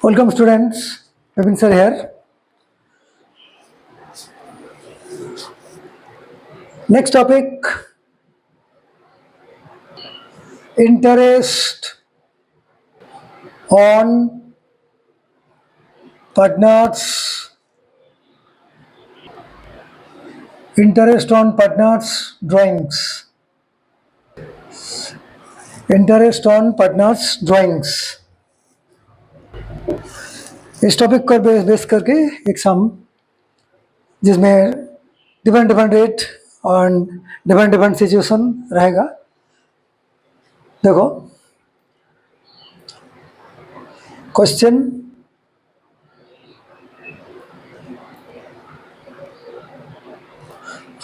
Welcome students, Vipin sir here. Next topic, interest on partners, interest on partners drawings, interest on partners drawings. इस topic को base करके एक सम जिसमें different different rate और different different situation रहेगा. देखो question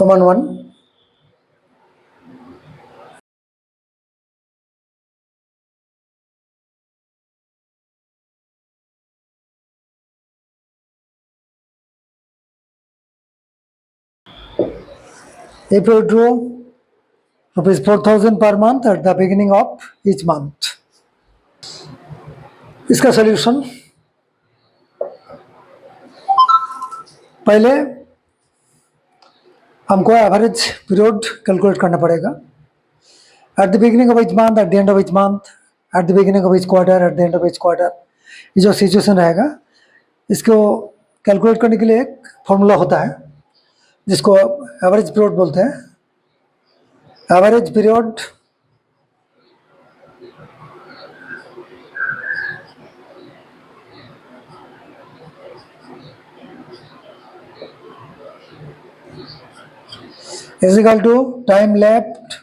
Roman 1. If you draw rupees 4,000 per month at the beginning of each month, इसका solution पहले हमको एवरेज पीरियड कैलकुलेट करना पड़ेगा. At the beginning of each month, eight the end of each month, at the beginning of each quarter, eight the end of each quarter, ये जो situation रहेगा इसको calculate करने के लिए एक फॉर्मूला होता है जिसको एवरेज पीरियड बोलते हैं. Average period is equal to time left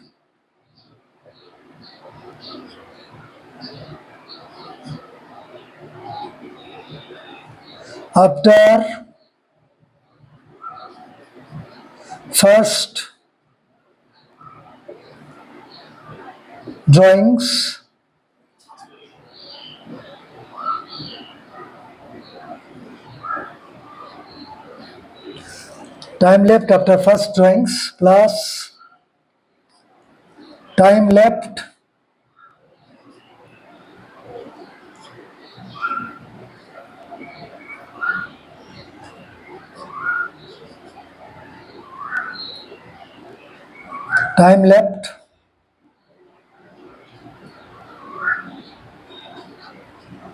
after first drawings time left after first drawings plus time left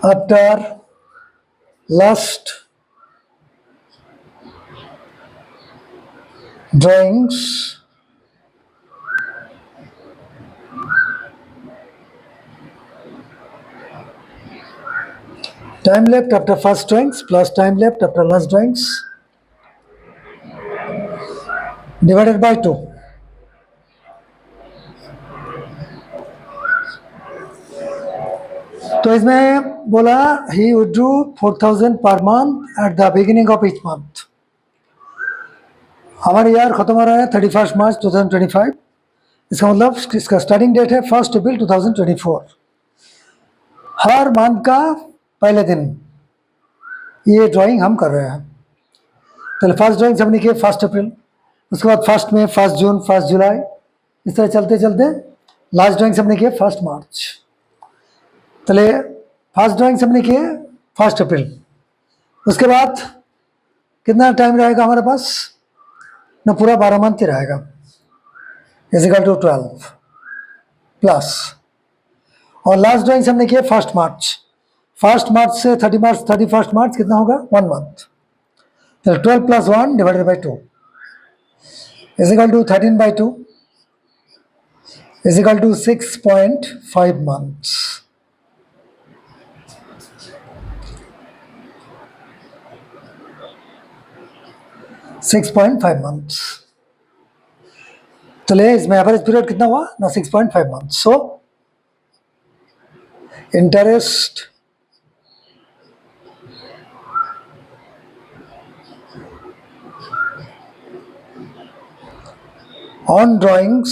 after last drawings time left after first drawings plus time left after last drawings divided by 2. तो इसमें बोला ही withdrew 4,000 per month at the beginning of each month. हमारा year खत्म हो रहा है 31 मार्च 2025. इसका मतलब इसका स्टार्टिंग डेट है 1 अप्रैल 2024. हर मंथ का पहले दिन ये ड्राइंग हम कर रहे हैं. तो फर्स्ट ड्राइंग हमने किया 1 अप्रैल, उसके बाद 1 मई, 1 जून, 1 जुलाई, इस तरह चलते चलते लास्ट ड्राइंग हमने किया 1 मार्च. चले फर्स्ट ड्राइंग हमने किए 1 अप्रैल. उसके बाद कितना टाइम रहेगा हमारे पास ना, पूरा 12 मंथ ही रहेगा. इज इक्वल टू 12 प्लस और लास्ट ड्राइंग हमने किए 1 मार्च. 1 मार्च से 31 मार्च कितना होगा 1 मंथ. तो 12 plus 1 divided by 2 is equal to 13 by 2 is equal to 6.5 months. $6.5 months. चलिए इसमें एवरेज पीरियड कितना हुआ ना 6.5 months. So interest on drawings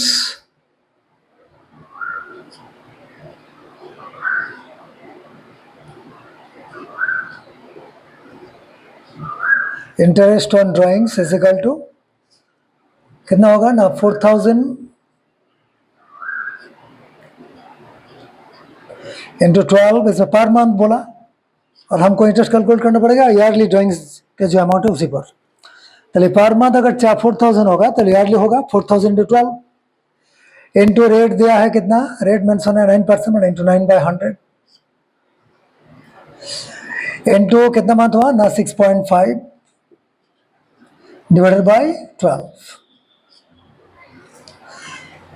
interest on drawings is equal to कितना होगा ना 4,000 इंटू 12 इसमें पर मंथ बोला और हमको इंटरेस्ट कैलकुलेट करना पड़ेगा ईयरली ड्राइंग्स के जो अमाउंट है उसी पर। चलिए पर मंथ अगर 4,000 होगा तो ईयरली होगा 4,000 इंटू 12 इंटू रेट दिया है कितना, रेट मेंशन है 9% इंटू 9/100 इंटू कितना मंथ हुआ ना 6.5 डिवाइडेड बाई 12।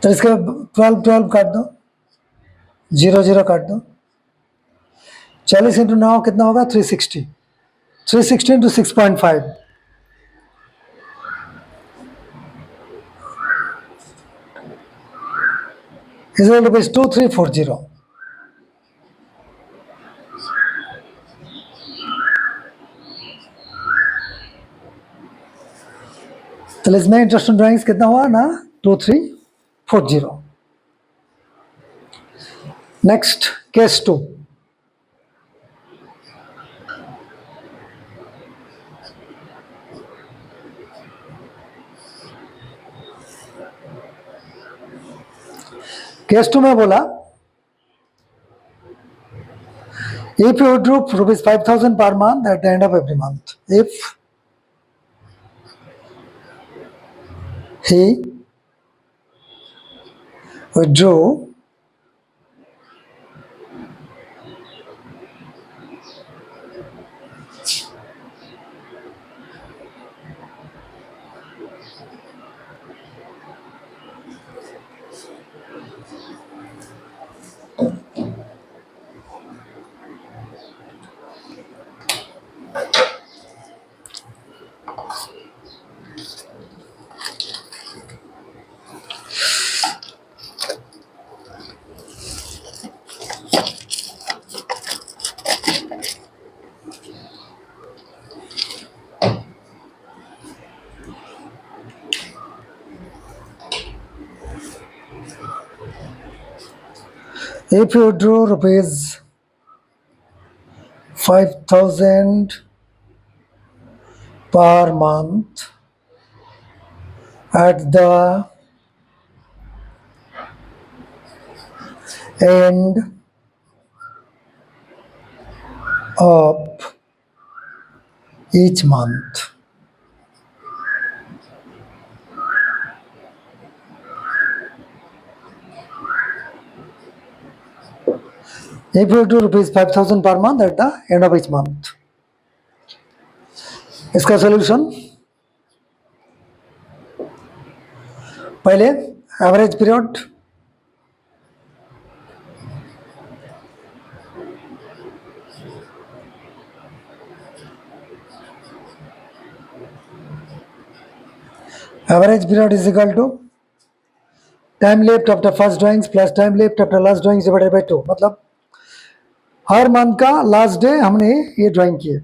तो इसके 12 काट दो, 0 काट दो, 40 इंटू 9 कितना होगा 360, 360 into 6.5 is equal to rupees 2340। तो इसमें इंटरेस्ट ऑन ड्राइंग्स कितना हुआ ना 2340। Next case 2। केस 2 में बोला if you withdraw rupees 5,000 per month at the end of every month, if he withdrew if you withdraw rupees 5,000 per month at the end of each month, if you do rupees 5,000 per month at the end of each month। इसका solution पहले average period, average period is equal to time left after first drawings plus time left after last drawings divided by 2। मतलब हर month का last day हमने ये drawing किए,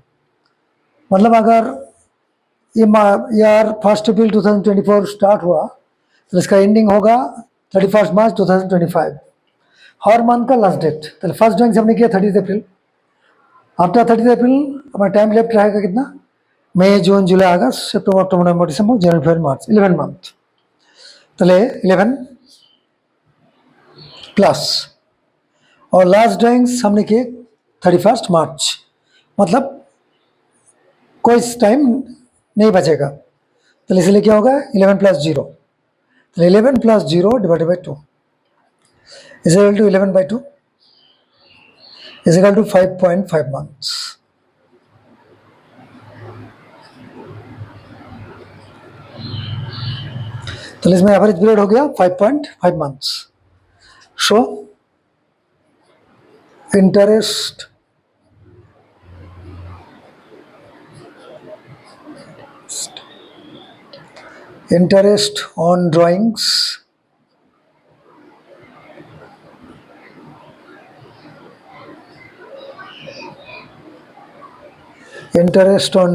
मतलब अगर ये यार 1 अप्रैल 2024 स्टार्ट हुआ तो इसका एंडिंग होगा 31 मार्च 2025, हर मंथ का लास्ट डेट। तो फर्स्ट ड्राइंग्स हमने किया 30 अप्रैल, आफ्टर 30 अप्रैल हमारा टाइम लेफ्ट रहेगा कितना, मई जून जुलाई अगस्त सितंबर अक्टूबर नवंबर दिसंबर जनवरी फरवरी मार्च, 11 मंथ। तो 11 प्लस और लास्ट ड्राइंग्स हमने किए 31 मार्च, मतलब कोई टाइम नहीं बचेगा। तो इसलिए क्या होगा 11 प्लस 0, तो 11 plus 0 divided by 2 is equal to 11 by 2 is equal to 5.5 months. तो इसमें एवरेज पीरियड हो गया 5.5 months. So interest on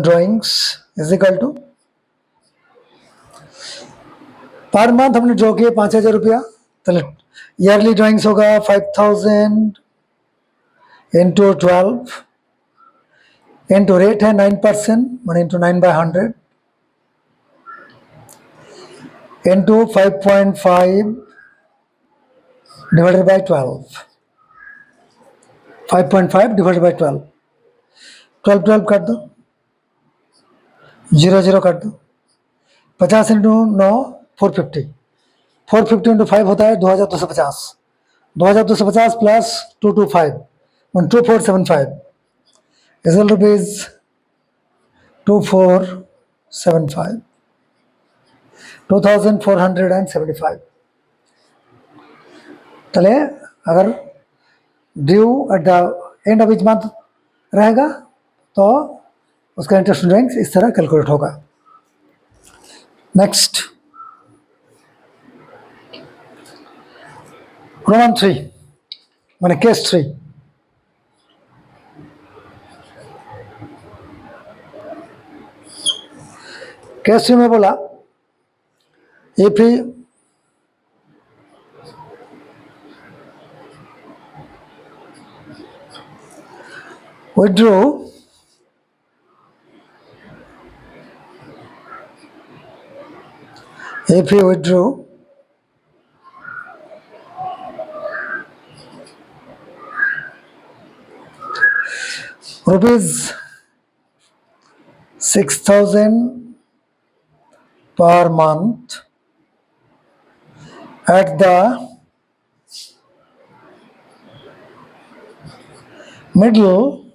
drawings is equal to पर मंथ हमने ड्रॉ किए 5,000 रुपया, तो ईयरली ड्राइंग्स होगा 5,000 इंटू 12 इंटू रेट है 9% मान into 9/100 into 5.5 divided by 12, 5.5 divided by 12 12 12 काट दो, 0 0 काट दो, 50 इंटू 9 450, 450 इंटू 5 होता है 2250, 2250 प्लस 225 2475 इज रुपीज 2475 2475। चले अगर due eight the end of each month रहेगा तो उसका इंटरेस्ट रेंज इस तरह कैलकुलेट होगा। नेक्स्ट रोमन 3 माने केस 3। केस 3 में बोला if he withdrew rupees 6,000 per month at the middle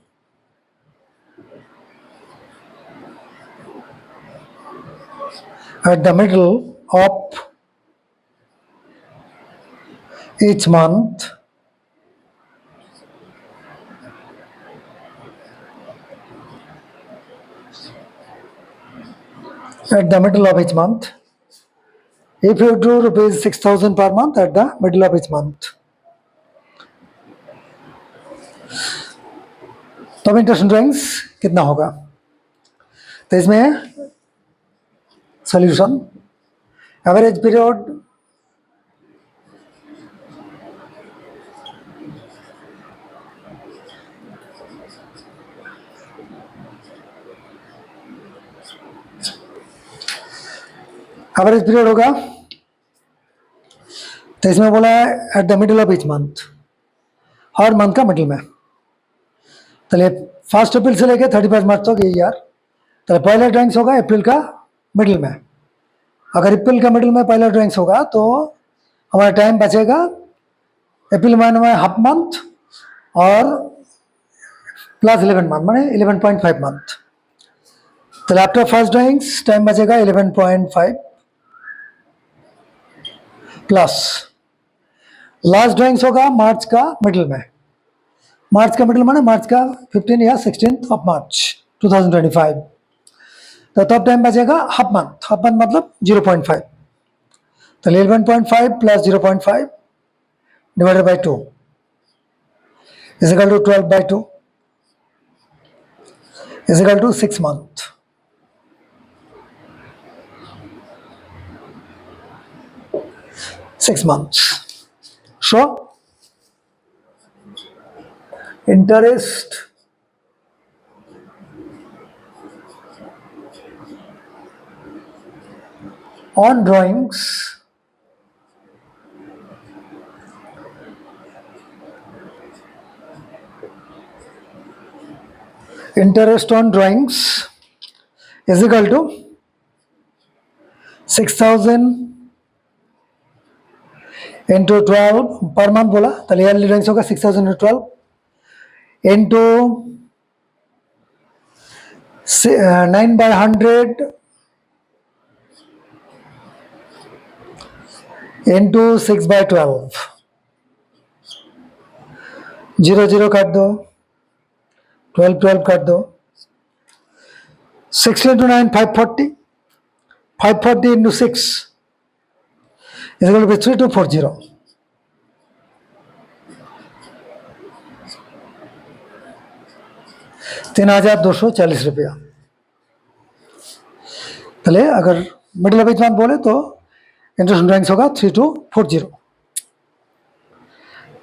of each month if you drew rupees 6,000 per month at the middle of each month तब interest range कितना होगा। तो इसमें solution average period होगा। तो इसमें बोला है at the middle of each month, her month का मिडिल में। चलिए 1 अप्रैल से लेके 31 मार्च तक ये ईयर, तो पहला ड्राइंग्स होगा अप्रैल का मिडिल में। अगर अप्रैल का मिडिल में पहला ड्राइंग्स होगा तो हमारा टाइम बचेगा अप्रैल महीने में हाफ मंथ और प्लस 11 मंथ माने 11.5 मंथ। तो आफ्टर फर्स्ट ड्राइंग्स टाइम बचेगा 11.5 प्लस लास्ट ड्राइंग्स होगा मार्च का मिडिल में। मार्च का मिडिल माने मार्च का 15 या 16 ऑफ मार्च 2025। तो तब टाइम बचेगा हाफ मंथ मतलब 0.5। तो 11.5 plus 0.5 divided by 2 is equal to 12/2 is equal to 6 month. So interest on drawings is equal to 6,000 into 12 per month बोला, तो ईयरली ड्राइंग्स होगा 6,000 into 12 into 9/100 into 6/12 0 0 काट दो, 12 12 काट दो, 16 into 9 540, 540 into 6 is going to be 3240, 3,240 रुपया। चले अगर मिडिल ऑफ इच मंथ बोले तो इंटरेस्ट ड्राइंग्स होगा 3240।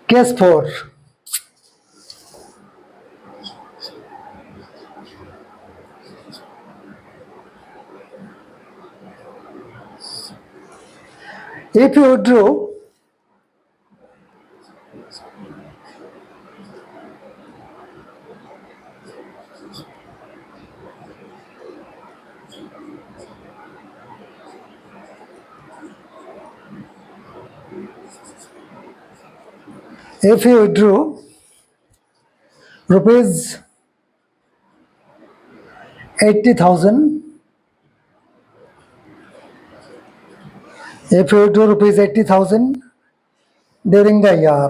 Case 4 if you withdrew If he withdrew rupees 80,000, if he withdrew rupees 80,000 during the year,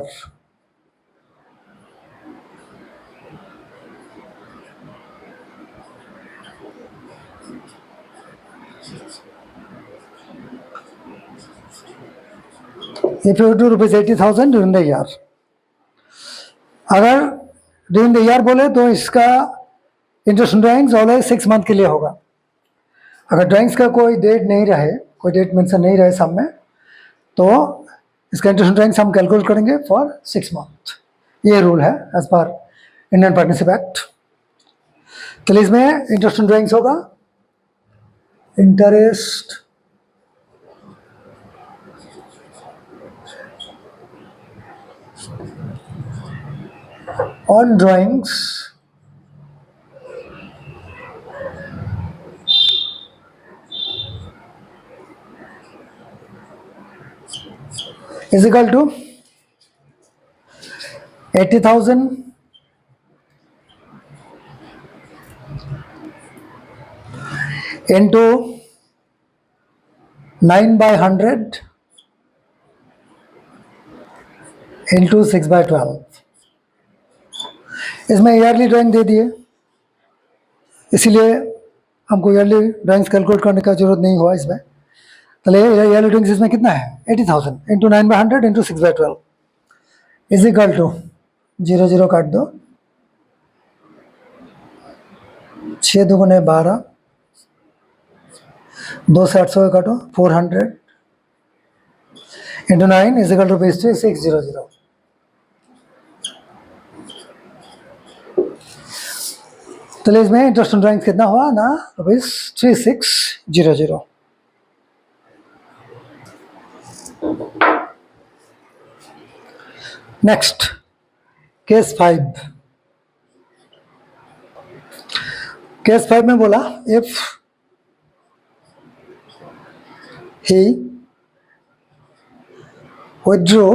if you do rupees 80,000 during the year, अगर during the year बोले तो इसका interest drawings always 6 month के लिए होगा. अगर drawings का कोई डेट नहीं रहे, कोई डेट मेंशन नहीं रहे सब में, तो इसका इंटरेस्ट ड्राइंग्स हम कैलकुलेट करेंगे फॉर 6 मंथ. ये रूल है as per Indian partnership act. तो इसमें इंटरेस्ट ड्राइंग्स होगा interest on drawings is equal to 80,000 into 9 by 100 into 6 by 12. इसमें ईयरली ड्राइंग दे दिए, इसीलिए हमको ईयरली ड्राइंग्स कैलकुलेट करने का जरूरत नहीं हुआ इसमें. तो ईयरली ड्राइंग्स इसमें कितना है 80,000 into 9 by 100 into 6 by 12 is equal to 0 0 काट दो, 6 दुगुने 12, 2 से 800 काटो 400 into 9 is equal to rupees 600. तो इसमें इंटरेस्ट ड्राइंग्स कितना हुआ ना रुपीज 3600. Next case 5. केस 5 में बोला if he withdrew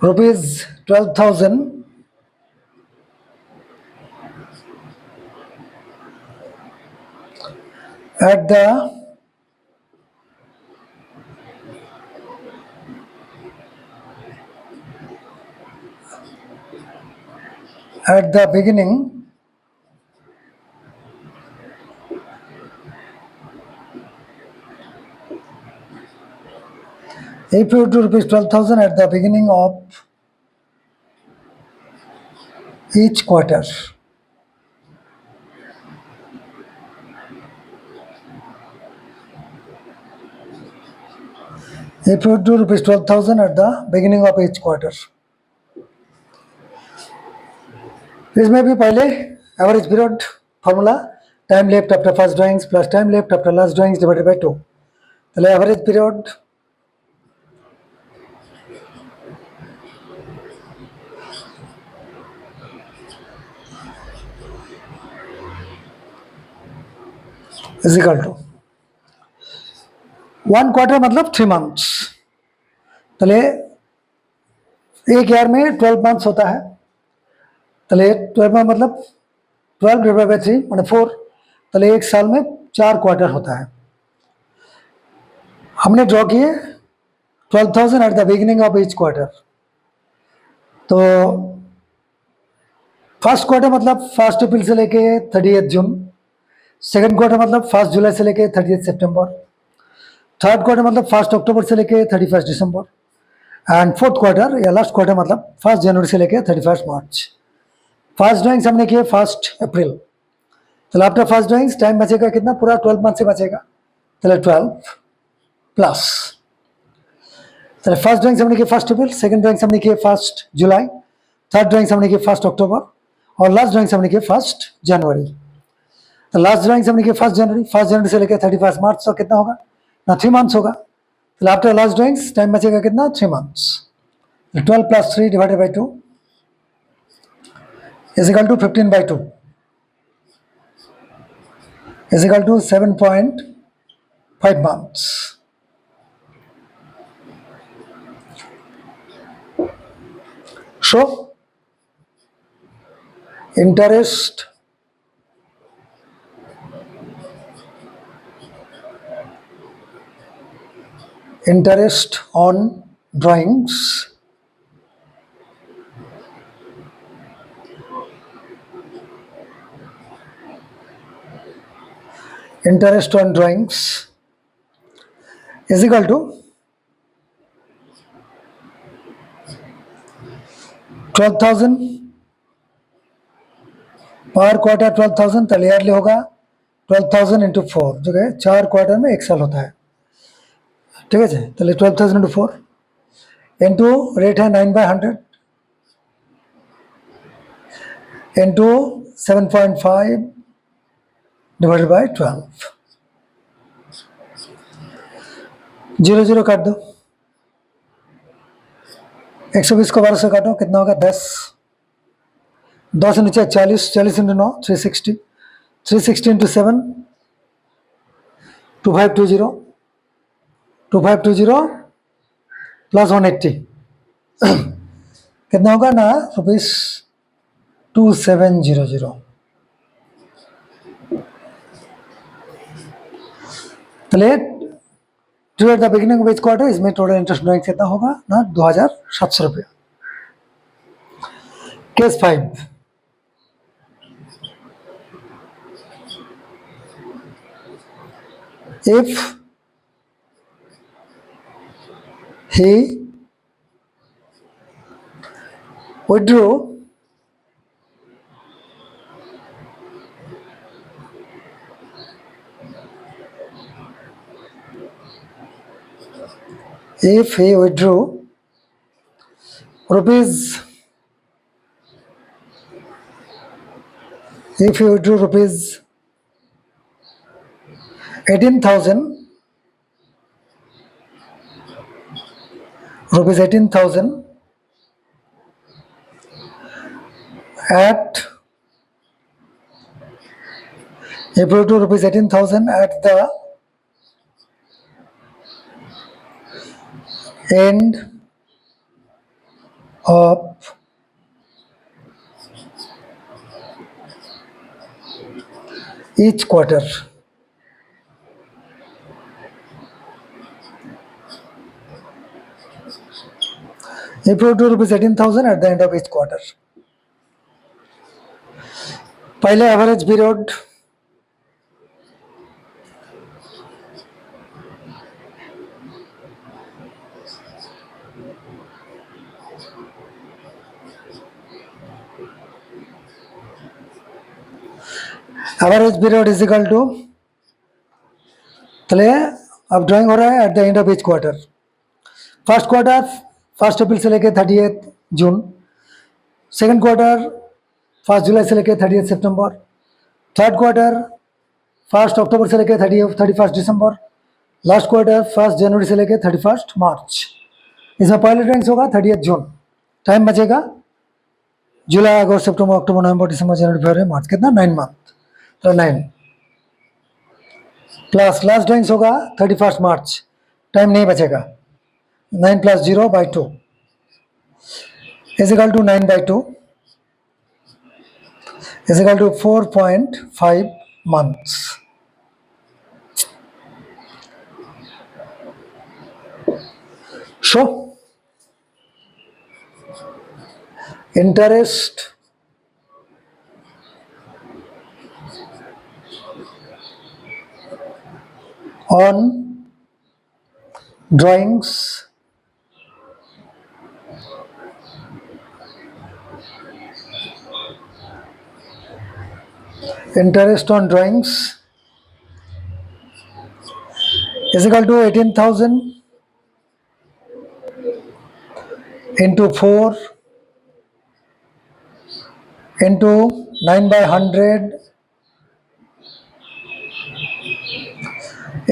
rupees 12,000 at the beginning if you do rupees 12,000 at the beginning of each quarter, if you do rupees 12,000 at the beginning of each quarter, इसमें भी पहले average period formula time left after first drawings plus time left after last drawings divided by 2. तो average period is equal to 1 quarter मतलब 3 months. तो एक year में 12 months होता है. तो 12 में मतलब 12 डिवाइड बाय 3 मतलब 4. तो एक साल में 4 क्वार्टर होता है. हमने ड्रॉ किए 12,000 at the beginning of each quarter. तो फर्स्ट क्वार्टर मतलब 1 अप्रैल से लेके 30 जून, सेकेंड क्वार्टर मतलब 1 जुलाई से लेके 30 सितंबर, थर्ड क्वार्टर मतलब 1 अक्टूबर से लेके 31 दिसंबर, एंड फोर्थ क्वार्टर या लास्ट क्वार्टर मतलब 1 जनवरी से लेके 31 मार्च. फर्स्ट ड्राइंग्स हमने किए 1 अप्रैल. तो आफ्टर फर्स्ट ड्राइंग्स टाइम बचेगा कितना, पूरा 12 मंथ से बचेगा. तो 12 प्लस तो फर्स्ट ड्राइंग्स हमने किए 1 अप्रैल, सेकंड ड्राइंग्स हमने किए 1 जुलाई, थर्ड ड्राइंग्स हमने किए 1 अक्टूबर और लास्ट ड्राइंग्स हमने किए 1 जनवरी. तो लास्ट ड्राइंग्स हमने किए 1 जनवरी से लेकर 31 मार्च. तो कितना होगा ना 3 मंथ्स होगा. तो आफ्टर लास्ट ड्राइंग्स टाइम बचेगा कितना 3 months. 12 plus 3 divided by 2 is equal to 15 by 2. is equal to 7.5 months. So, interest on drawings is equal to 12,000 पर क्वार्टर 12,000 तो ईयरली होगा 12,000 इंटू 4 जो है 4 क्वार्टर में 1 साल होता है ठीक है तो 12,000 इंटू 4 इंटू रेट है 9/100 इंटू 7.5 डिवाइडेड बाय 12 0 0 काट दो 120 को 12 से काटो कितना होगा 10 10 से नीचे 40 40 इंटू 9 360 360 इंटू 7 2520 2520 प्लस 180 कितना होगा ना ₹2700 चलिए due at the beginning of each quarter इसमें टोटल इंटरेस्ट ड्राइंग कितना होगा ना 2,700 रुपया case 5 if he withdrew rupees 18,000 at rupees 18,000 at the end of each quarter. April to rupees 18,000 at the end of each quarter. पहले average period is equal to चलिए अब drawing हो रहा है at the end of each quarter first quarter 1 April से लेकर 30 जून second quarter 1 जुलाई से लेकर 30 सितंबर थर्ड क्वार्टर 1 अक्टूबर से लेकर 31 दिसंबर लास्ट क्वार्टर 1 जनवरी से लेकर 31 मार्च इसमें पहले ड्राइंग्स होगा 30 जून टाइम बचेगा जुलाई अगस्त सितंबर अक्टूबर नवंबर दिसंबर जनवरी फरवरी मार्च कितना 9 मंथ तो 9 प्लस लास्ट ड्राइंग्स होगा 31 मार्च टाइम नहीं बचेगा 9 + 0/2 is equal to 9/2 is equal to 4.5 months. So, interest on drawings is equal to 18,000 into 4 into 9/100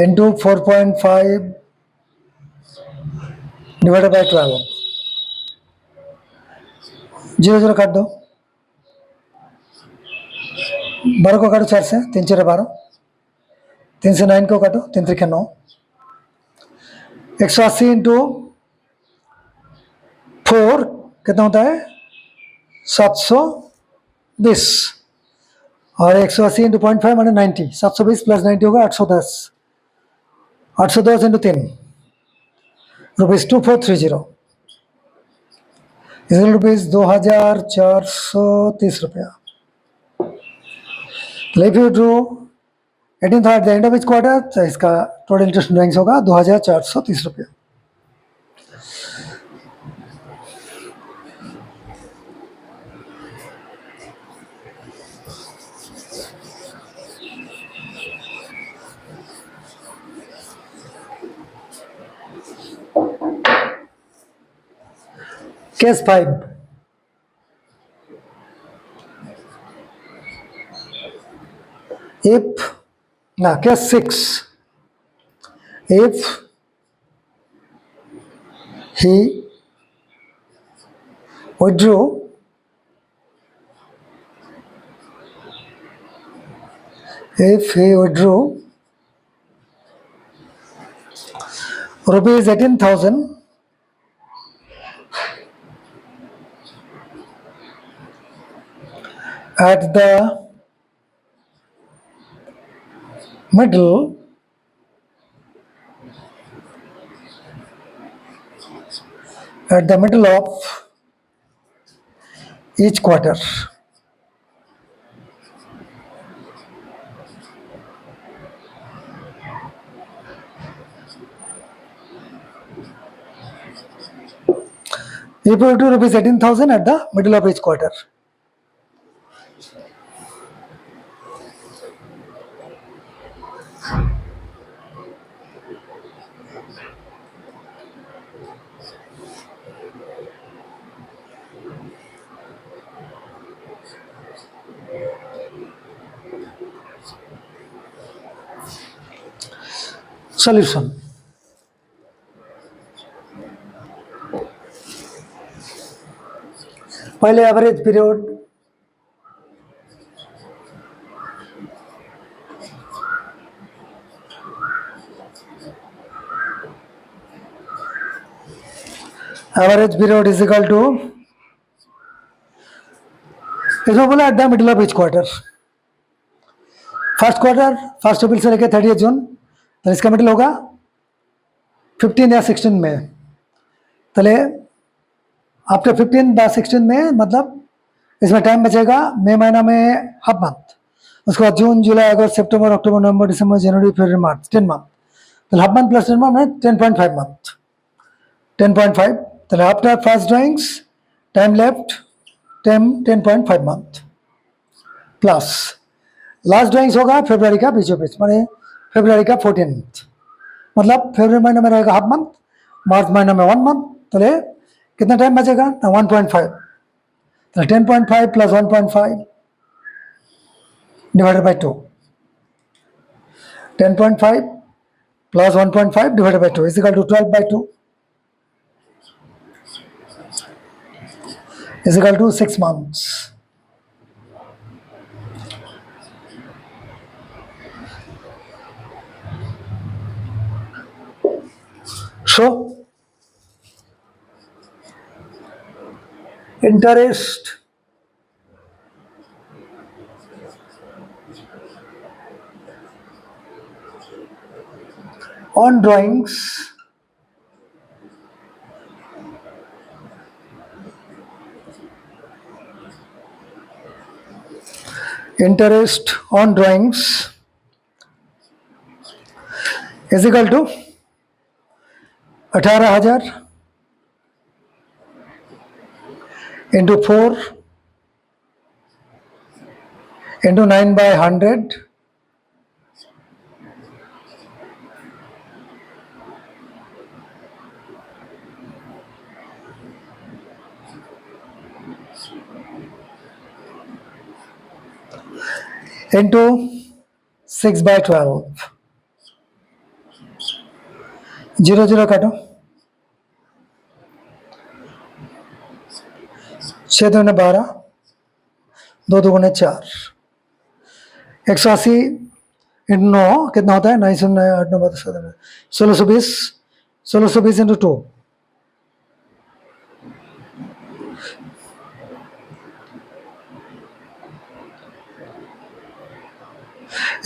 into 4.5 divided by 12 0 0 काट दो 12 को काटो 4 से 3 4 12 3 से 9 को काटो, 3 3 9, 180 इंटू 4 कितना होता है 720, और 180 इंटू 0.5 माने 90, 720 प्लस 90 होगा 810, 810 इंटू 3 रुपीज 2430, इसलिए रुपीज 2430 रुपया. If you drew 18th at the end of each quarter, तो इसका टोटल इंटरेस्ट ड्राइंग्स होगा 2430 रुपया. Case 5. Case 6. If he withdrew rupees 18,000 at the middle of each quarter. Equal to rupees 18,000 at the middle of each quarter. Solution. पहले average period, is equal to, इसमें बोला at the middle of each quarter. First quarter 1 April से लेकर 30 जून, तो इसका middle होगा 15 या 16 में. तले आफ्टर 15 या 16 में, मतलब इसमें टाइम बचेगा मई महीना में हाफ मंथ, उसके बाद जून जुलाई अगस्त सितंबर अक्टूबर नवंबर दिसंबर जनवरी फरवरी मार्च 10 मंथ. तो हाफ मंथ प्लस 10 मंथ में 10.5 मंथ, 10.5. तो after first drawings time left 10.5 month plus last drawings होगा फरवरी का बीचों बीच, माने फरवरी का 14th, मतलब फरवरी महीने में रहेगा हाफ मंथ, मार्च महीने में 1 मंथ. तो कितना टाइम बचेगा 1.5. तो 10.5 plus 1.5 divided by 2, 10.5 plus 1.5 divided by 2 is equal to 12/2 is equal to 6 months. So, interest on drawings is equal to 18,000 into 4 into 9/100 into 6/12. 0 0 काटो, 6 दूने 12, 2 दूने 4, 180 नो कितना होता है 9 9 8 9 12 1620 1620 into 2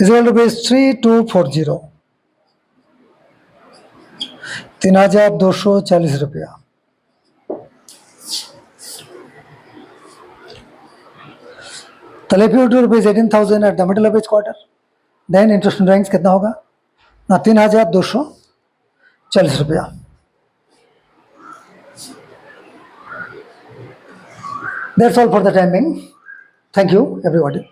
is equal to base 3240 3240 रुपया. if you do rupees 18,000 at the middle of each quarter, then interest on drawings कितना होगा ना 3240 रुपया. That's all for the time being. Thank you everybody.